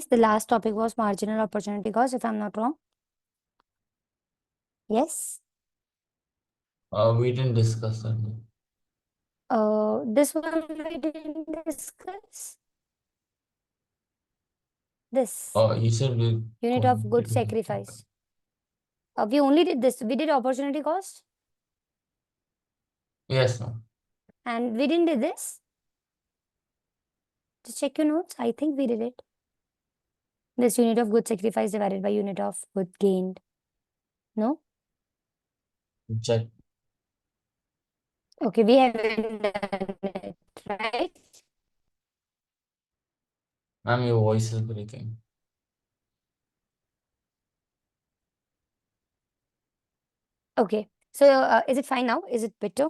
The last topic was marginal opportunity cost, if I'm not wrong. Yes. We didn't discuss that. This one we didn't discuss. This You said we unit of good completed. sacrifice. We only did this. We did opportunity cost, Yes, ma'am. and we didn't do this. Just check your notes. I think we did it. This unit of good sacrifice divided by unit of good gained. No? Check. Okay, we haven't done it, right? Ma'am, your voice is breaking. Okay. So is it fine now? Is it better?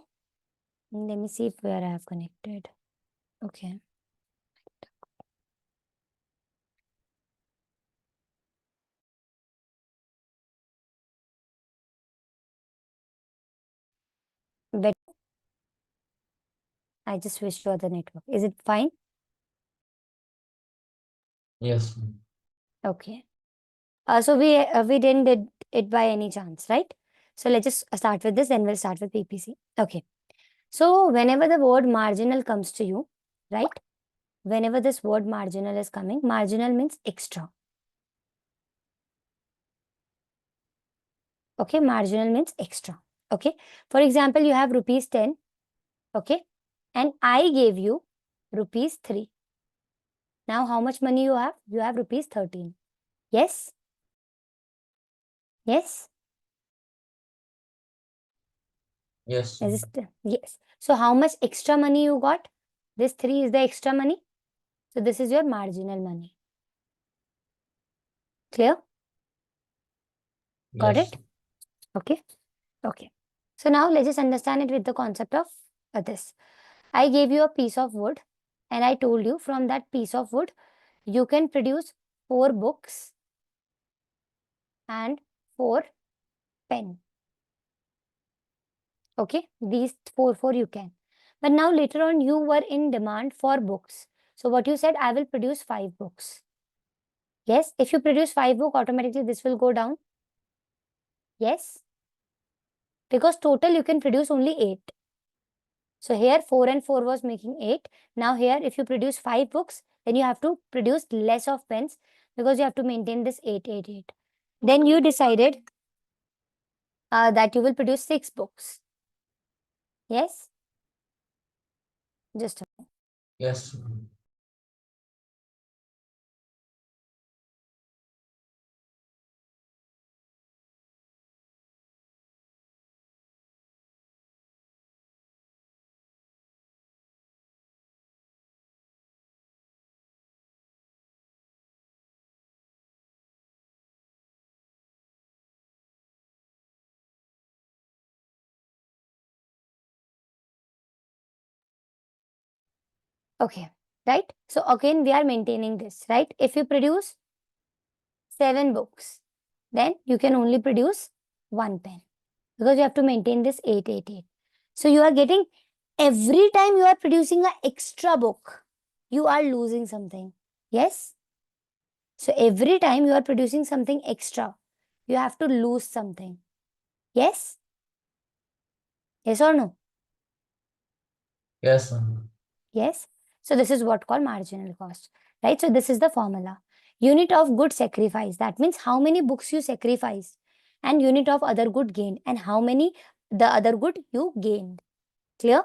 Let me see if where I have connected. Okay. Better. I just switched to other network. Is it fine? Yes, ma'am. Okay. So we didn't did it by any chance, right? So let's just start with this, then we'll start with PPC. Okay. So whenever the word marginal comes to you, right? Whenever this word marginal is coming, marginal means extra. Okay, marginal means extra. Okay. For example, you have rupees 10. Okay. And I gave you rupees 3. Now how much money you have? You have rupees 13. Yes? Yes? Yes, Is ma'am. it? Yes. So how much extra money you got? This 3 is the extra money. So this is your marginal money. Clear? Got Yes. it? Okay. Okay. So now let's just understand it with the concept of this. I gave you a piece of wood and I told you from that piece of wood, you can produce 4 books and 4 pen. Okay. These 4 you can. But now later on you were in demand for books. So what you said, I will produce 5 books. Yes. If you produce 5 books, automatically this will go down. Yes. Because total you can produce only 8. So here 4 and 4 was making 8. Now here if you produce 5 books, then you have to produce less of pens because you have to maintain this 8, 8, 8. Then you decided that you will produce 6 books. Yes? Just a minute. Yes, ma'am. Okay. Right? So again we are maintaining this, right? If you produce 7 books, then you can only produce 1 pen because you have to maintain this 8, 8, 8. So you are getting every time you are producing an extra book, you are losing something. Yes? So every time you are producing something extra, you have to lose something. Yes? Yes or no? Yes, ma'am. Yes. So this is what called marginal cost, right? So this is the formula. Unit of good sacrifice. That means how many books you sacrificed, and unit of other good gained, and how many the other good you gained. Clear?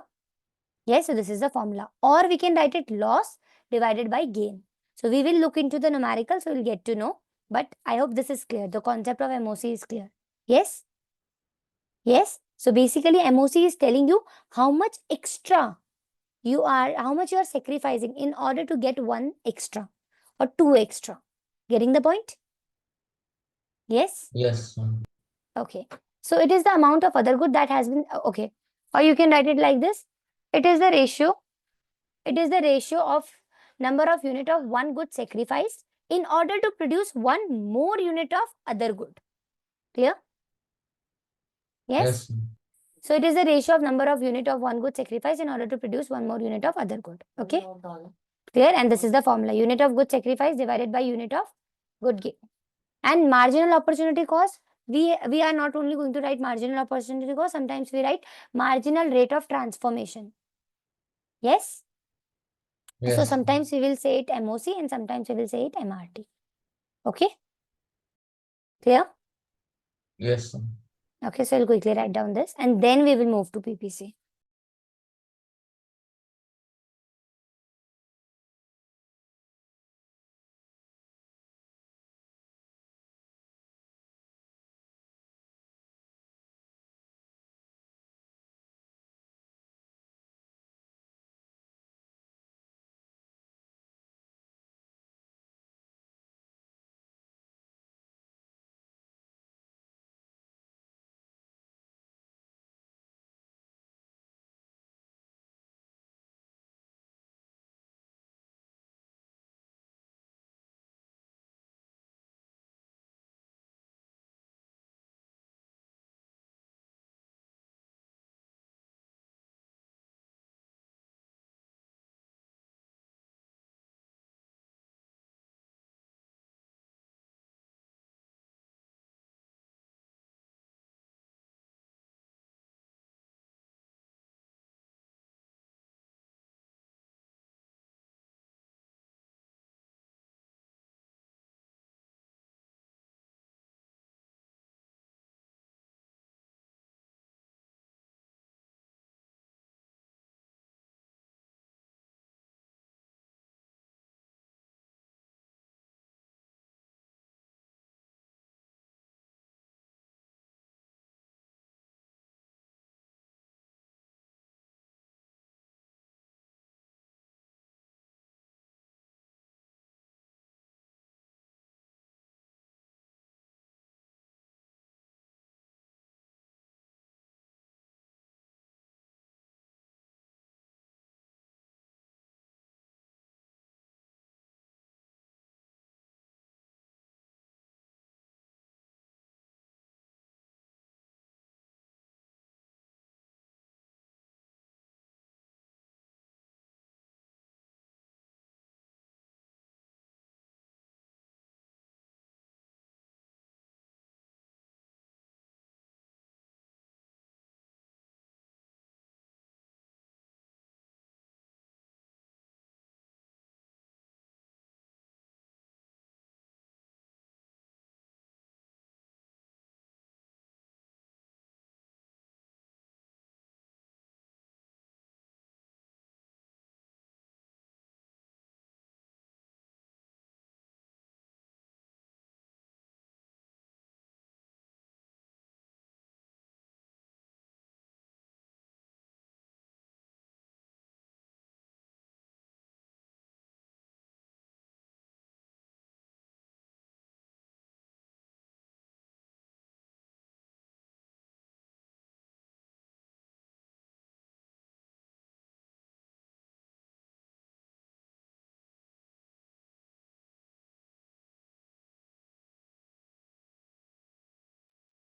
Yes. So this is the formula. Or we can write it loss divided by gain. So we will look into the numerical, so we'll get to know. But I hope this is clear. The concept of MOC is clear. Yes? Yes. So basically MOC is telling you how much extra how much you are sacrificing in order to get 1 extra or 2 extra. Getting the point? Yes? Yes, ma'am. Okay. So it is the amount of other good that has been, okay. Or you can write it like this. It is the ratio. It is the ratio of number of unit of one good sacrifice in order to produce one more unit of other good. Clear? Yes? Yes, ma'am. So it is the ratio of number of unit of one good sacrifice in order to produce one more unit of other good. Okay? Clear? And this is the formula. Unit of good sacrifice divided by unit of good gain. And marginal opportunity cost, we are not only going to write marginal opportunity cost, sometimes we write marginal rate of transformation. Yes? So Yes. sometimes we will say it MOC and sometimes we will say it MRT. Okay? Clear? Yes. Okay, so I'll quickly write down this and then we will move to PPC.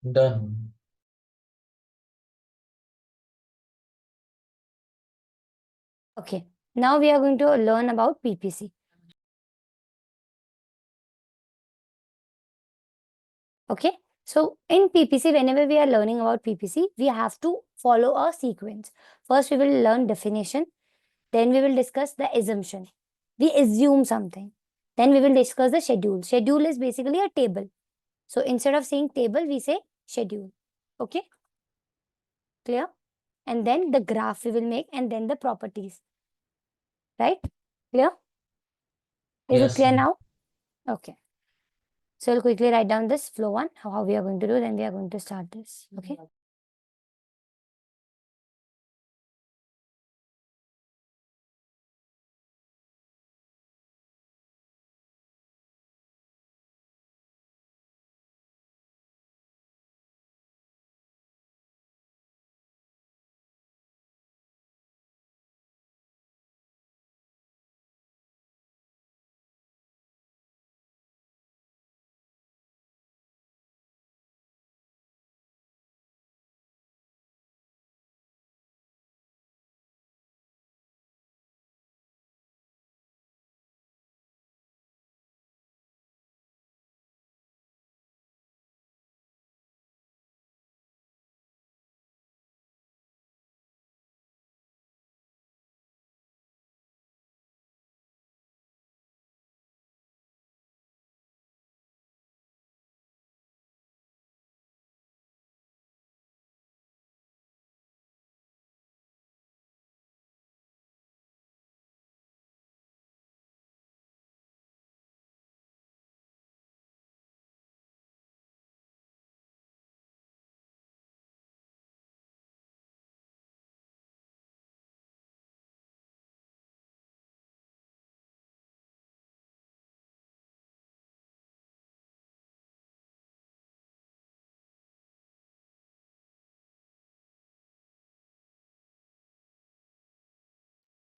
Done. Okay. Now we are going to learn about PPC. Okay. So in PPC, whenever we are learning about PPC, we have to follow a sequence. First, we will learn definition. Then we will discuss the assumption. We assume something. Then we will discuss the schedule. Schedule is basically a table. So instead of saying table, we say schedule. Okay. Clear? And then the graph we will make and then the properties. Right? Clear? Is it Yes. clear now? Okay. So we'll quickly write down this flow one, how we are going to do, then we are going to start this. Okay.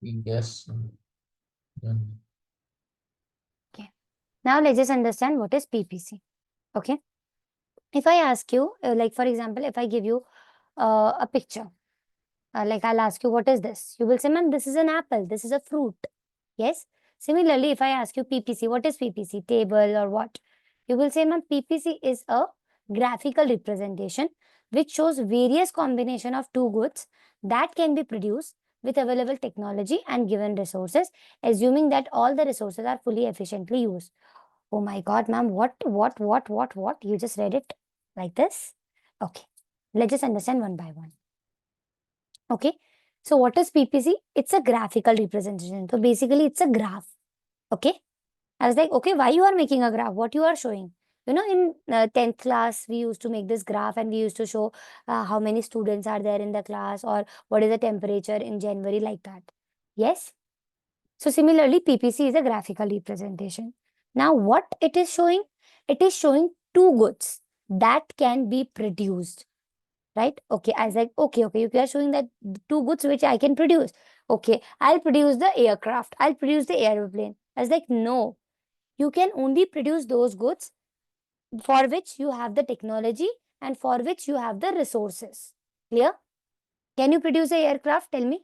Yes. Done. Okay. Now let's just understand what is PPC. Okay. If I ask you, like for example, if I give you a picture, like I'll ask you, what is this? You will say, ma'am, this is an apple. This is a fruit. Yes. Similarly, if I ask you PPC, what is PPC? Table or what? You will say, ma'am, PPC is a graphical representation which shows various combination of two goods that can be produced with available technology and given resources, assuming that all the resources are fully efficiently used. Oh my God, ma'am, what? You just read it like this? Okay. Let's just understand one by one. Okay. So what is PPC? It's a graphical representation. So basically it's a graph. Okay. I was like, okay, why you are making a graph? What you are showing? You know, in 10th class, we used to make this graph and we used to show how many students are there in the class or what is the temperature in January, like that. Yes. So similarly, PPC is a graphical representation. Now, what it is showing? It is showing two goods that can be produced, right? Okay, I was like, okay, you are showing that two goods which I can produce. Okay, I'll produce the aircraft. I'll produce the airplane. I was like, no, you can only produce those goods for which you have the technology and for which you have the resources. Clear? Can you produce a aircraft? Tell me.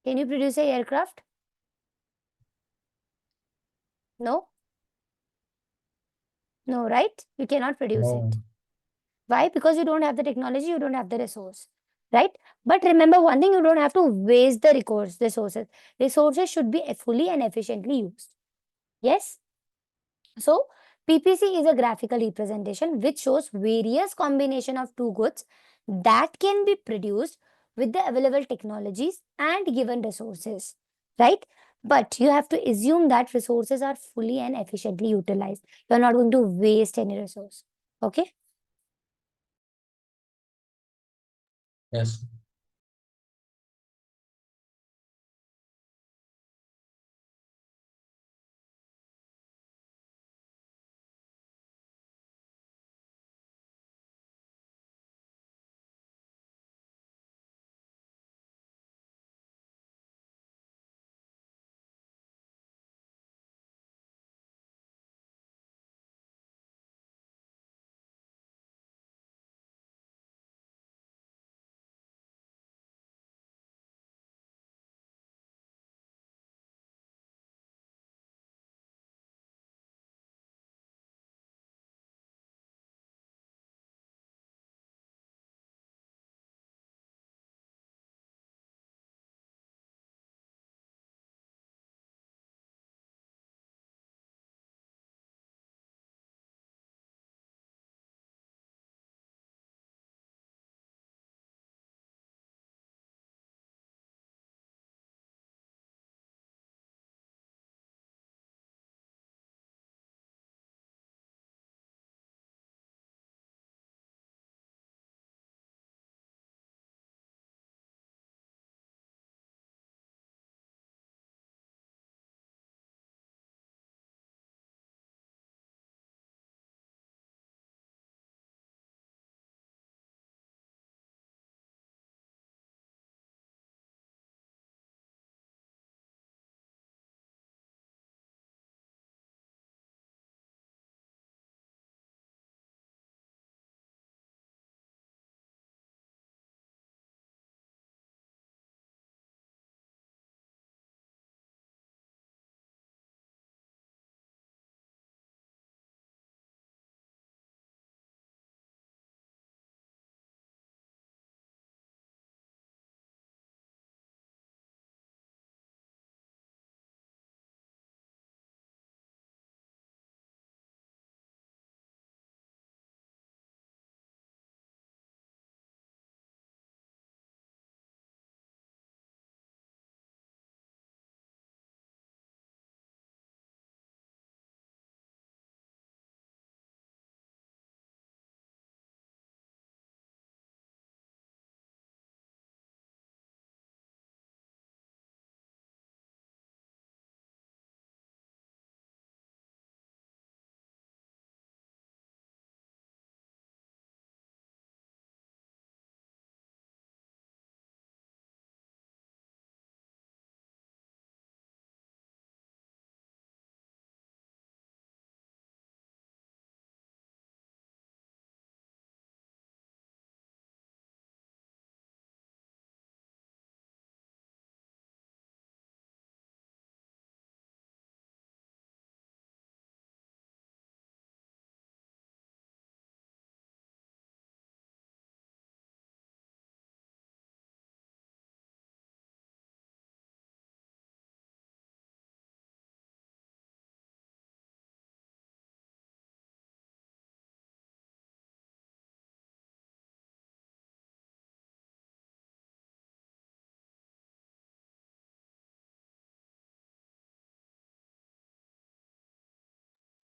Can you produce a aircraft? No? No, right? You cannot produce No. it. Why? Because you don't have the technology, you don't have the resource, right? But remember one thing, you don't have to waste the resources. Resources should be fully and efficiently used. Yes? So, PPC is a graphical representation which shows various combination of two goods that can be produced with the available technologies and given resources, right? But you have to assume that resources are fully and efficiently utilized. You're not going to waste any resource. Okay? Yes.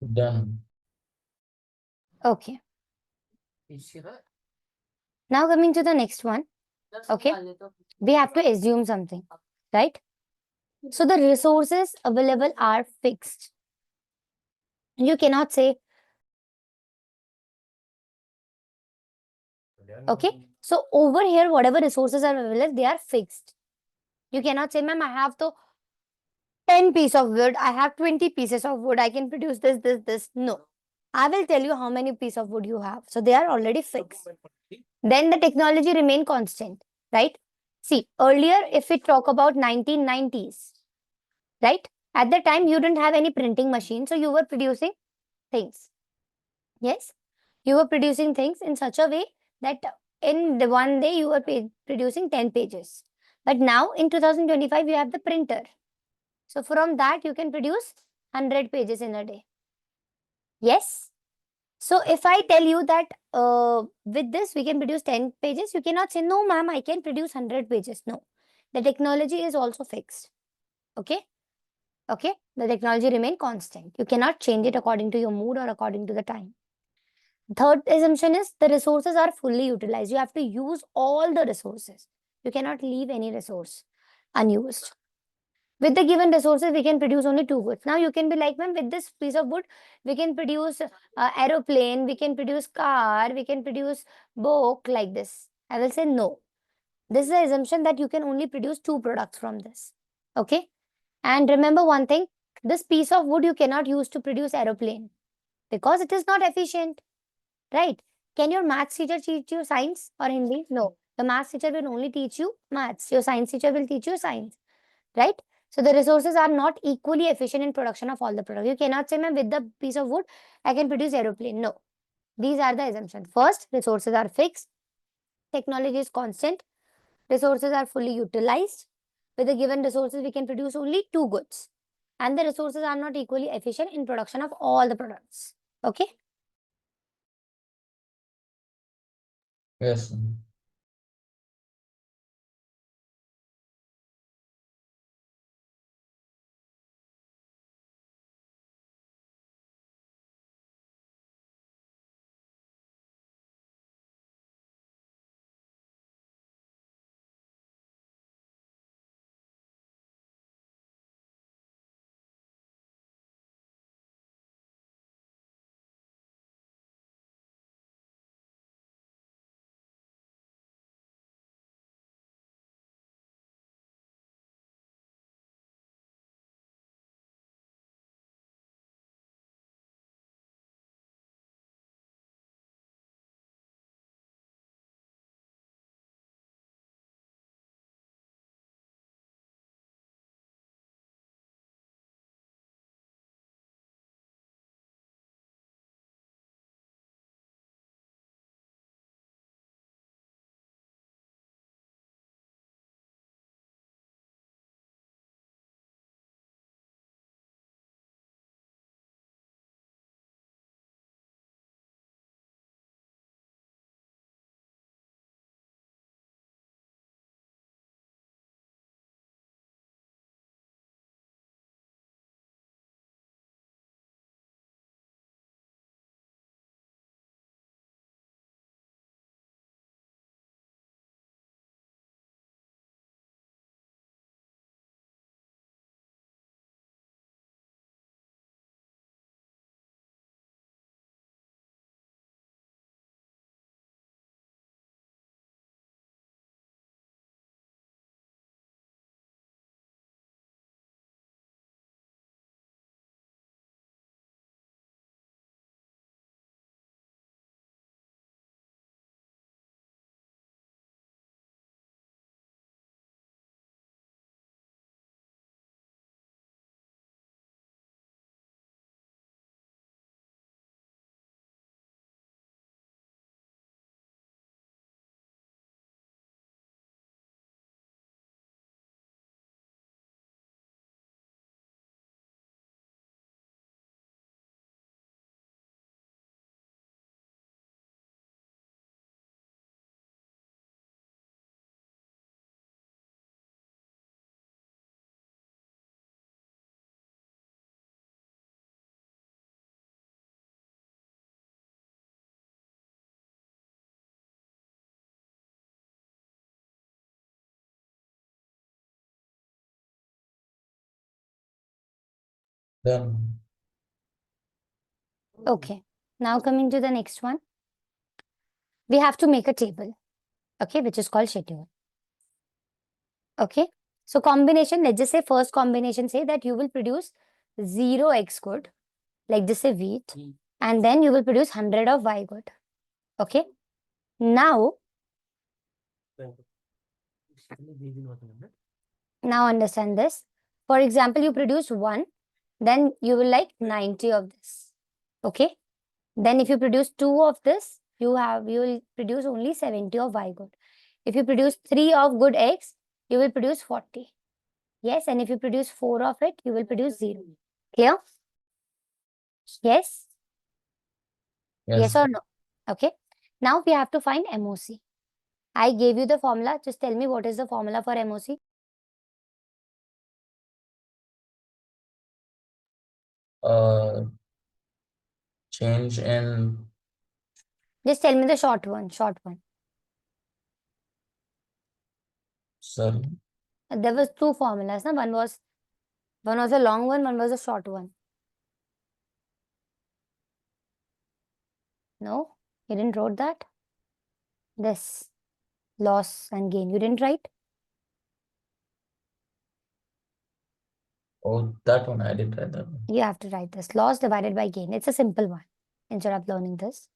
Done. Okay. Now coming to the next one. Okay. We have to assume something, right? So the resources available are fixed. You cannot say, okay. So over here, whatever resources are available, they are fixed. You cannot say, ma'am, I have to 10 piece of wood, I have 20 pieces of wood, I can produce this. No. I will tell you how many piece of wood you have. So they are already fixed. Then the technology remain constant, right? See, earlier, if we talk about 1990s, right? At the time, you didn't have any printing machine, so you were producing things. Yes, you were producing things in such a way that in the one day you were producing 10 pages. But now in 2025, you have the printer. So from that, you can produce 100 pages in a day. Yes. So if I tell you that with this we can produce 10 pages, you cannot say, no, ma'am, I can produce 100 pages. No. The technology is also fixed. Okay. Okay. The technology remain constant. You cannot change it according to your mood or according to the time. Third assumption is the resources are fully utilized. You have to use all the resources. You cannot leave any resource unused. With the given resources, we can produce only two goods. Now you can be like, ma'am, with this piece of wood, we can produce aeroplane, we can produce car, we can produce book like this. I will say no. This is the assumption that you can only produce two products from this. Okay. And remember one thing, this piece of wood you cannot use to produce aeroplane because it is not efficient. Right? Can your maths teacher teach you science or Hindi? No. The maths teacher will only teach you maths. Your science teacher will teach you science. Right? So the resources are not equally efficient in production of all the products. You cannot say, ma'am, with the piece of wood, I can produce aeroplane. No. These are the assumptions. First, resources are fixed. Technology is constant. Resources are fully utilized. With the given resources, we can produce only two goods. And the resources are not equally efficient in production of all the products. Okay? Yes. Done. Okay. Now coming to the next one. We have to make a table, okay, which is called schedule. Okay. So combination, let's just say first combination say that you will produce 0 x good, like just say wheat, and then you will produce 100 of y good. Okay. Now understand this. For example, you produce 1, then you will like 90 of this. Okay. Then if you produce 2 of this, you will produce only 70 of y good. If you produce 3 of good x, you will produce 40. Yes, and if you produce 4 of it, you will produce 0. Clear? Yes? Yes Yes. or no? Okay. Now we have to find MOC. I gave you the formula. Just tell me what is the formula for MOC. Uh, Change in, Just tell me the short one. Short one. sorry, There was 2 formulas. Na? One was a long one was a short one. No? You didn't wrote that? This. Loss and gain. You didn't write? oh, that one, I did try that one. You have to write this. Loss divided by gain. It's a simple one. Instead of learning this,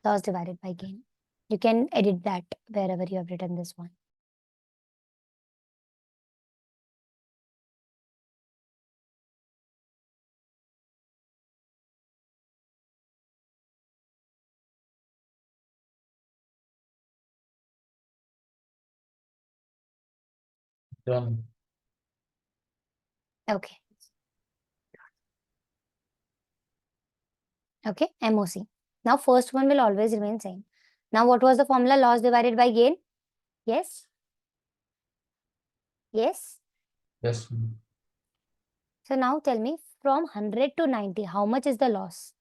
loss divided by gain. You can edit that wherever you have written this one. Done. Okay. Okay. MOC. Now first one will always remain same. Now what was the formula? Loss divided by gain? Yes? Yes? Yes. So now tell me from 100 to 90, how much is the loss?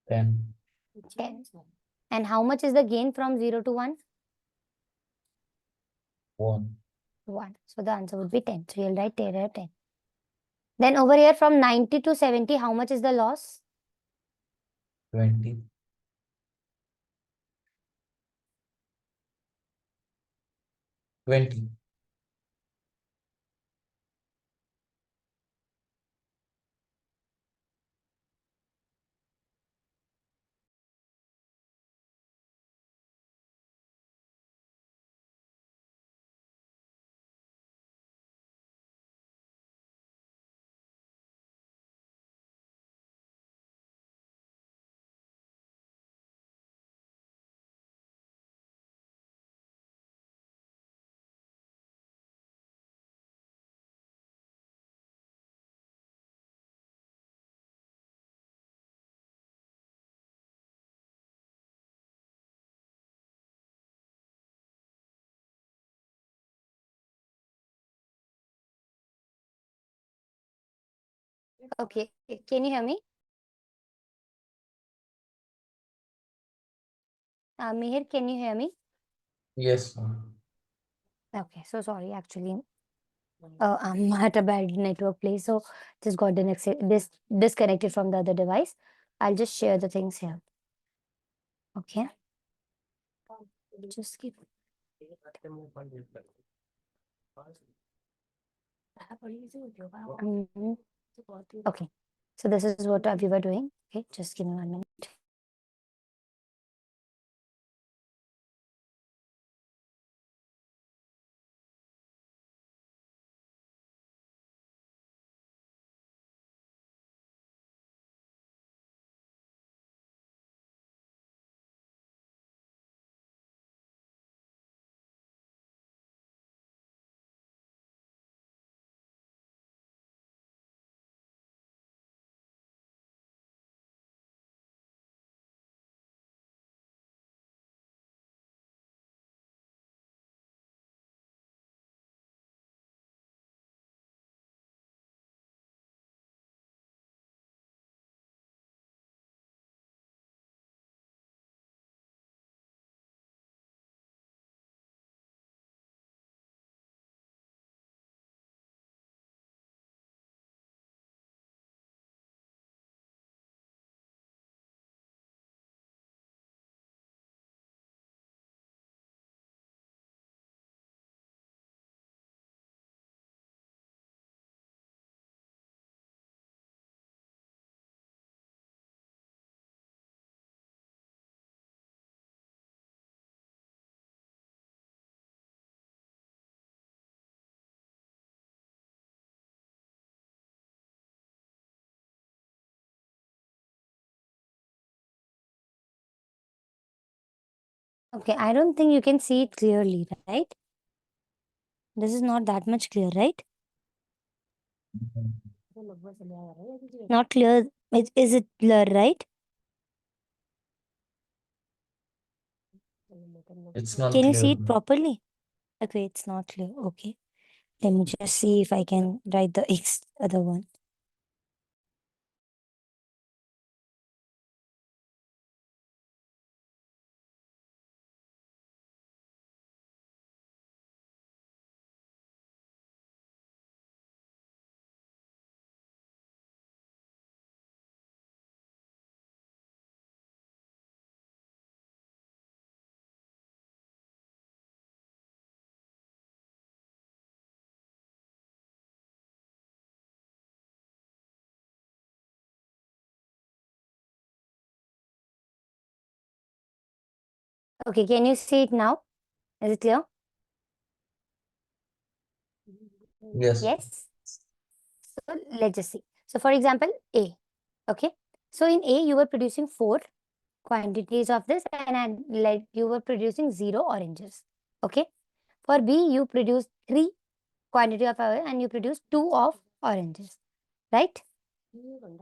10. 10. And how much is the gain from 0 to 1? 1. 1. So the answer would be 10. So you'll write 10. Then over here from 90 to 70, how much is the loss? 20. 20. Okay. Can you hear me? Mihir, can you hear me? Yes. Okay. So sorry, actually, I'm at a bad network place, so just got disconnected from the other device. I'll just share the things here. Okay. Just keep. Mhm. Okay. So this is what we were doing. Okay. Just give me 1 minute. Okay, I don't think you can see it clearly, right? This is not that much clear, right? Not clear. Is it blur, right? It's not Can you clear, see it bro. properly? Okay, it's not clear. Okay. Let me just see if I can write the X other one. Okay, can you see it now? Is it clear? Yes. Yes. So let's just see. So for example, A. Okay. So in A, you were producing 4 quantities of this, and like you were producing 0 oranges. Okay. For B, you produce 3 quantity of orange and you produce 2 of oranges. Right?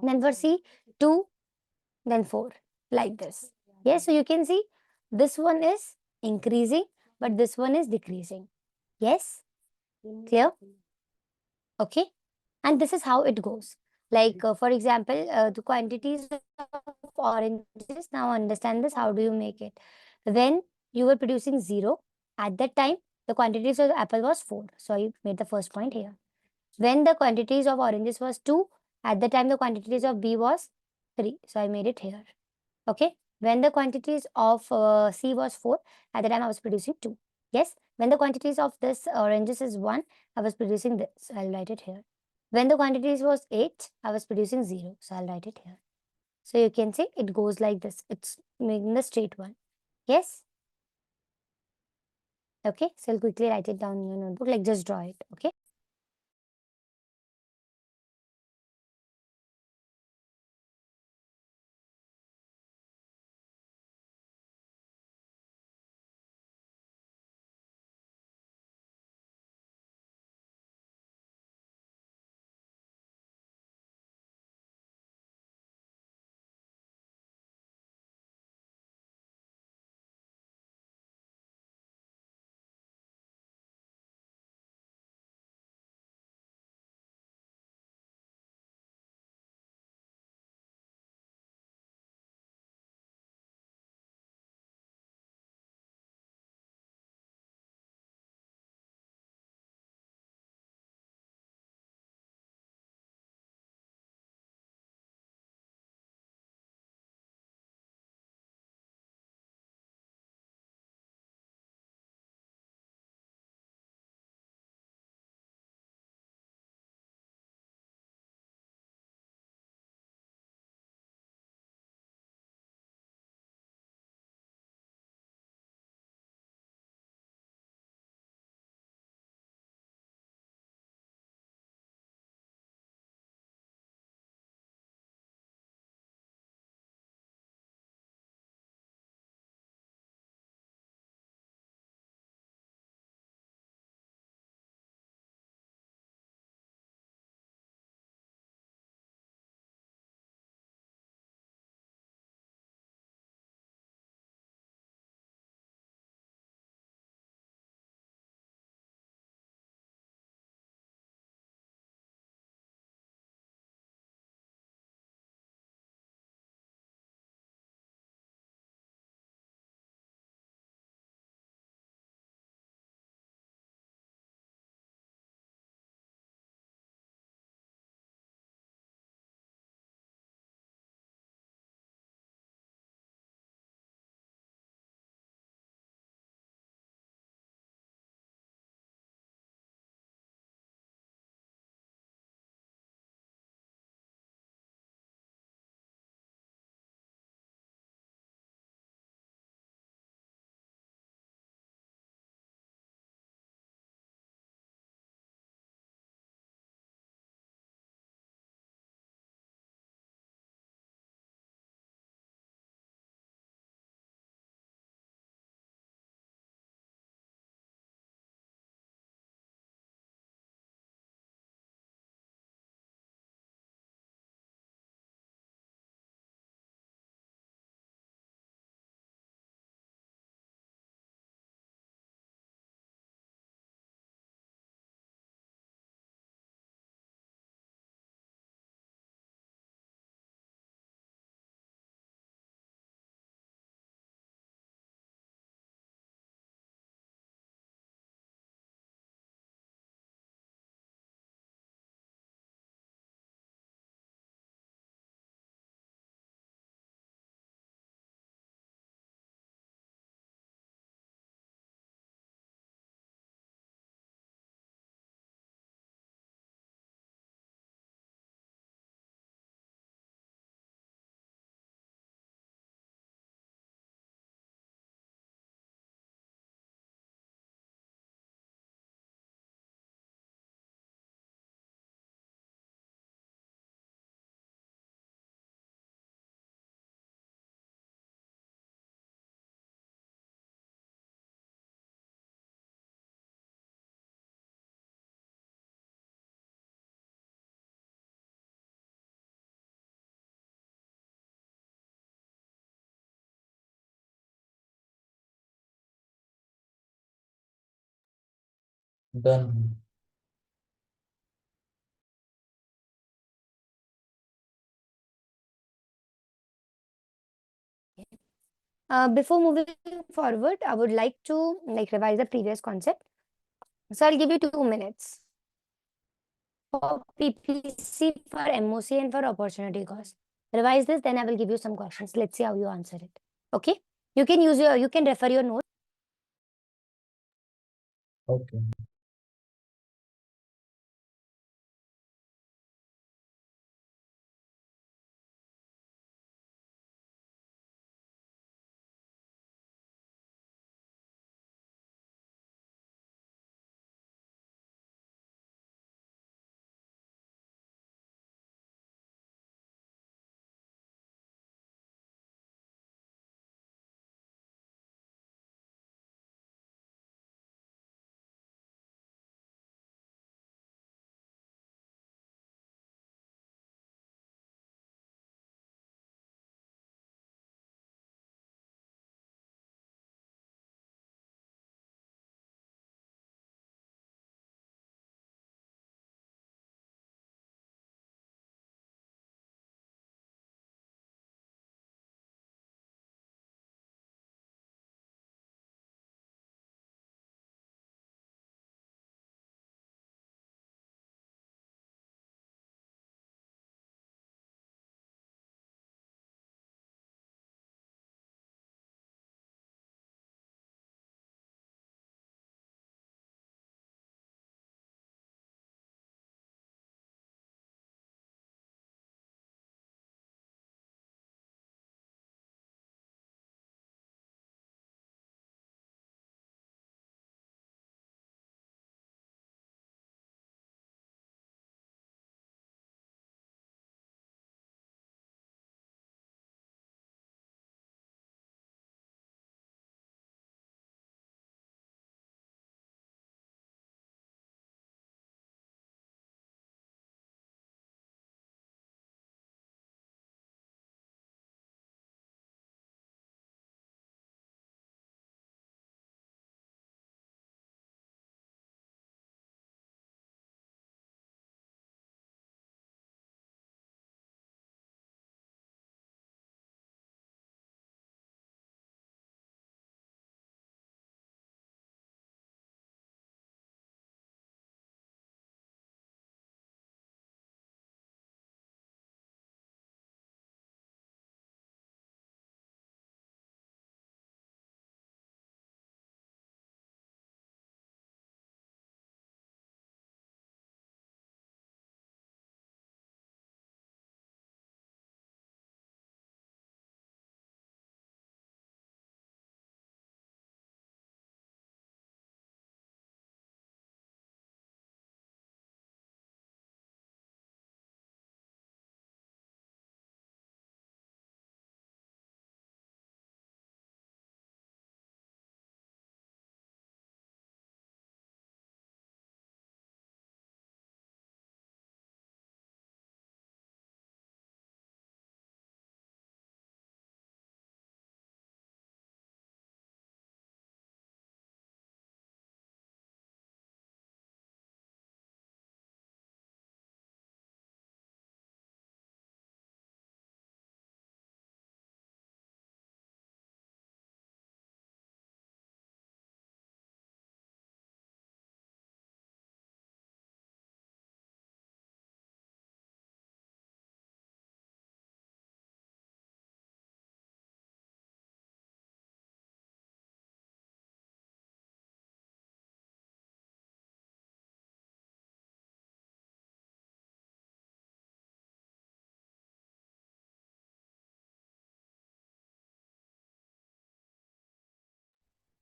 Then for C, 2, then 4. Like this. Yes. So you can see this one is increasing, but this one is decreasing. Yes. Clear? Okay. And this is how it goes. Like, for example, the quantities of oranges. Now, understand this. How do you make it? When you were producing 0, at that time, the quantities of the apple was 4. So, I made the first point here. When the quantities of oranges was 2, at the time, the quantities of B was 3. So, I made it here. Okay. When the quantities of C was 4, at the time, I was producing 2. Yes. When the quantities of this oranges is 1, I was producing this. So, I'll write it here. When the quantities was 8, I was producing 0. So I'll write it here. So you can see it goes like this. It's making the straight one. Yes? Okay. So I'll quickly write it down in your notebook. Like just draw it. Okay. Done. Before moving forward, I would like to revise the previous concept. So I'll give you 2 minutes for PPC, for MOC, and for opportunity cost. Revise this, then I will give you some questions. Let's see how you answer it. Okay? You can refer your notes. Okay.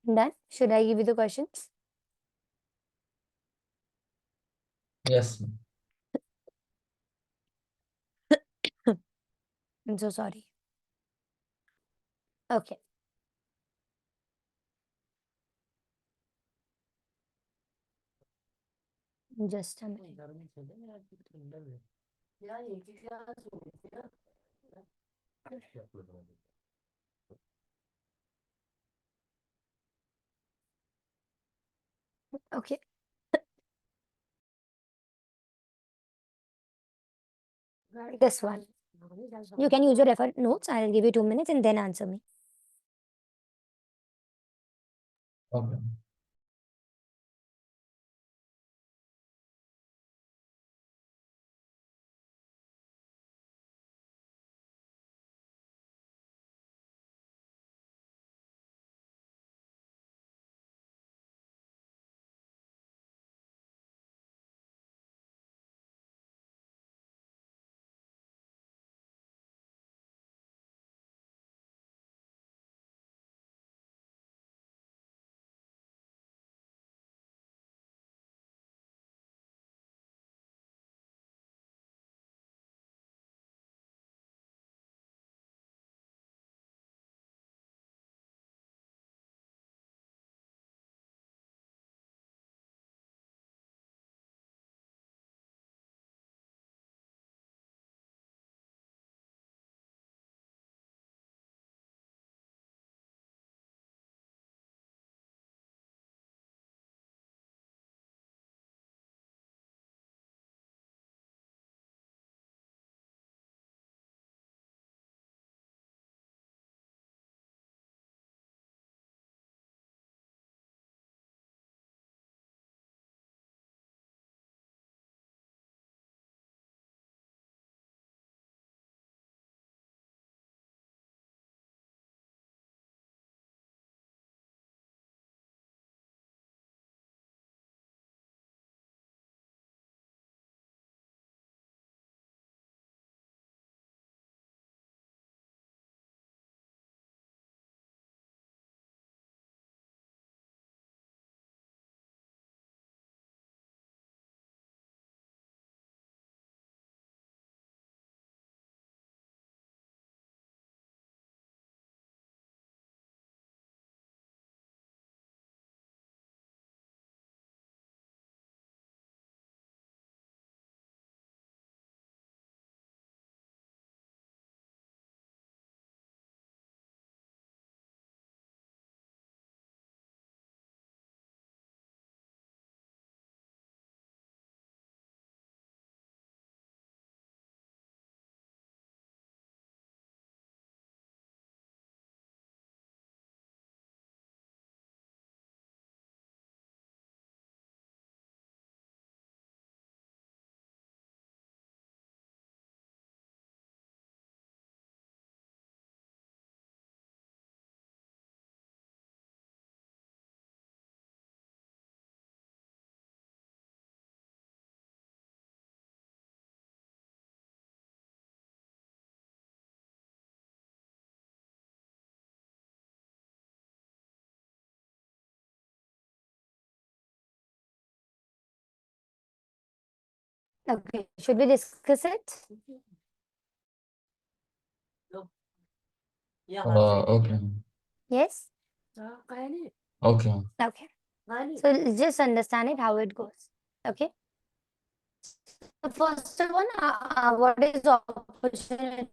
Done. Should I give you the questions? Yes, ma'am. I'm so sorry. Okay. Just a minute. Okay. This one. You can use your refer notes. I'll give you 2 minutes and then answer me. Okay. Okay. Should we discuss it? Okay. Yes? Okay. Okay. So just understand it how it goes. Okay. The first one, what is opportunity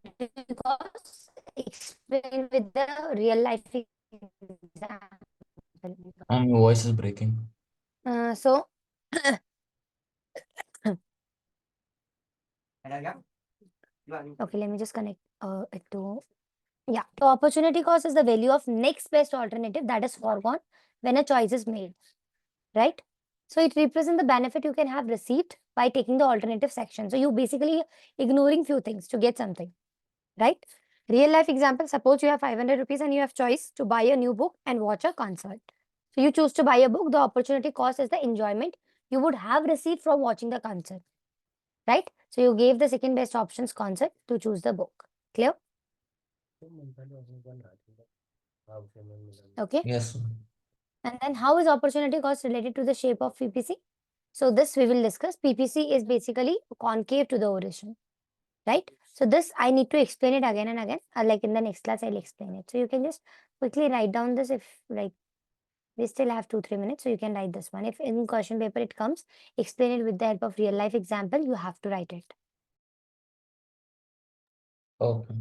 cost? Explain with the real life example. Your voice is breaking. So, okay, let me just connect it to, yeah. So opportunity cost is the value of next best alternative that is foregone when a choice is made, right? So it represents the benefit you can have received by taking the alternative section. So you basically ignoring few things to get something, right? Real life example, suppose you have 500 rupees and you have choice to buy a new book and watch a concert. So you choose to buy a book, the opportunity cost is the enjoyment you would have received from watching the concert, right? So you gave the second best options concert to choose the book. Clear? Okay. Yes. And then how is opportunity cost related to the shape of PPC? So this we will discuss. PPC is basically concave to the origin, right? So this I need to explain it again and again. Like in the next class, I'll explain it. So you can just quickly write down this if like we still have 2-3 minutes. So you can write this one. If in question paper it comes, explain it with the help of real life example. You have to write it. Okay.